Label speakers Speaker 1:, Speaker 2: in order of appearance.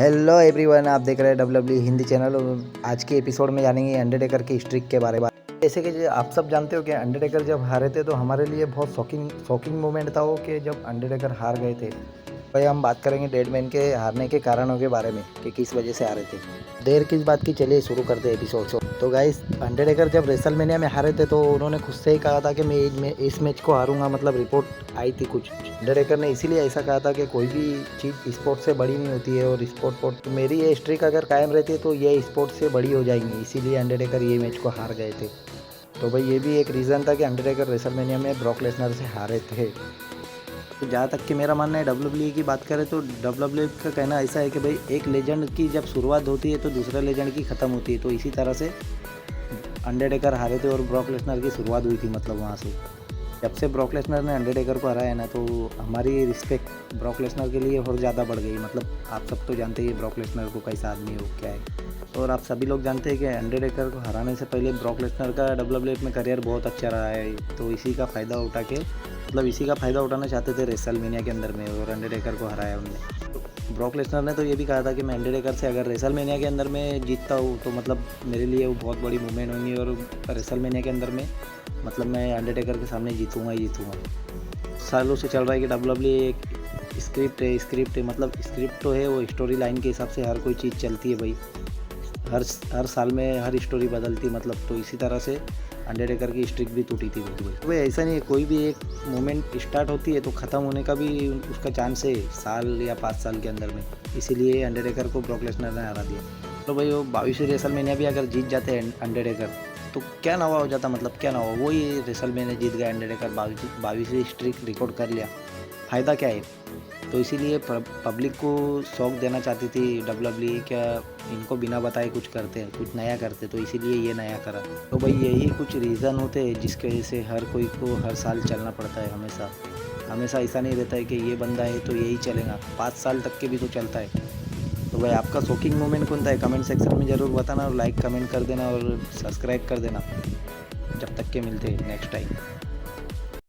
Speaker 1: Hello everyone, आप देख रहे हैं डब्ल्यूडब्ल्यू हिंदी चैनल। और आज के एपिसोड में जानेंगे अंडरटेकर की स्ट्रिक के बारे में। जैसे कि आप सब जानते हो कि अंडरटेकर जब हारे थे तो हमारे लिए बहुत शॉकिंग मोमेंट था वो, कि जब अंडरटेकर हार गए थे। भाई हम बात करेंगे डेडमैन के हारने के कारणों के बारे में कि किस वजह से हारे थे। देर किस बात की, चलिए शुरू करते हैं एपिसोड। तो गाइस, अंडरटेकर जब रेसलमेनिया में हारे थे तो उन्होंने खुद से ही कहा था कि मैं इस मैच को हारूंगा, मतलब रिपोर्ट आई थी कुछ। अंडरटेकर ने इसीलिए ऐसा कहा था कि कोई भी चीज़ स्पोर्ट से बड़ी नहीं होती है, और स्पोर्ट मेरी ये स्ट्रिक अगर कायम रहती है तो ये स्पोर्ट से बड़ी हो जाएंगी, इसीलिए अंडरटेकर ये मैच को हार गए थे। तो भाई ये भी एक रीज़न था कि अंडरटेकर रेसलमेनिया में ब्रॉक लेसनर से हारे थे। तो जहाँ तक कि मेरा मानना है, डब्ल्यूडब्ल्यूई की बात करें तो डब्ल्यूडब्ल्यूई का कहना ऐसा है कि भाई एक लेजेंड की जब शुरुआत होती है तो दूसरे लेजेंड की ख़त्म होती है। तो इसी तरह से अंडरटेकर हारे थे और ब्रॉक लेसनर की शुरुआत हुई थी, मतलब वहाँ से। जब से ब्रॉक लेसनर ने अंडरटेकर को हराया ना, तो हमारी रिस्पेक्ट ब्रॉक लेसनर के लिए और ज़्यादा बढ़ गई। मतलब आप सब तो जानते ही ब्रॉक लेसनर को कैसा आदमी है, वो क्या है। और आप सभी लोग जानते हैं कि अंडरटेकर को हराने से पहले ब्रॉक लेसनर का डब्ल्यूडब्ल्यूई में करियर बहुत अच्छा रहा है। तो इसी का फ़ायदा उठा के, मतलब इसी का फ़ायदा उठाना चाहते थे रेसलमेनिया के अंदर में, और अंडरटेकर को हराया उनने। ब्रॉक लेसनर ने तो ये भी कहा था कि मैं अंडरटेकर से अगर रेसलमेनिया के अंदर में जीतता हूँ तो मतलब मेरे लिए वो बहुत बड़ी मूवमेंट होंगी, और रेसलमेनिया के अंदर में मतलब मैं अंडरटेकर के सामने जीतूँगा ही जीतूँगा। सालों से चल रहा है कि डब्ल्यूडब्ल्यूई एक स्क्रिप्ट है, मतलब स्क्रिप्ट तो है, वो स्टोरी लाइन के हिसाब से हर कोई चीज़ चलती है भाई। हर साल में हर स्टोरी बदलती, मतलब। तो इसी तरह से अंडरटेकर की स्ट्रिक भी टूटी थी भाई। ऐसा नहीं है, कोई भी एक मोमेंट स्टार्ट होती है तो ख़त्म होने का भी उसका चांस है, साल या 5 साल के अंदर में। इसीलिए अंडरटेकर को ब्रॉक लेसनर ने हरा दिया। तो भाई वो 22वीं रेसलमेनिया भी अगर जीत जाते हैं अंडरटेकर, तो क्या नवा हो जाता, मतलब क्या नवा, वही रेसलमेनिया जीत गया अंडरटेकर, 22वीं स्ट्रिक रिकॉर्ड कर लिया। फ़ायदा क्या है? तो इसीलिए पब्लिक को शौक देना चाहती थी डब्ल्यूडब्ल्यूई, क्या इनको बिना बताए कुछ करते हैं, कुछ नया करते, तो इसीलिए ये नया करा। तो भाई यही कुछ रीज़न होते हैं जिसकी वजह से हर कोई को हर साल चलना पड़ता है। हमेशा ऐसा नहीं रहता है कि ये बंदा है तो यही चलेगा, 5 साल तक के भी तो चलता है। तो भाई आपका शॉकिंग मोमेंट कौन था है, कमेंट सेक्शन में ज़रूर बताना, और लाइक कमेंट कर देना और सब्सक्राइब कर देना। जब तक के मिलते हैं नेक्स्ट टाइम।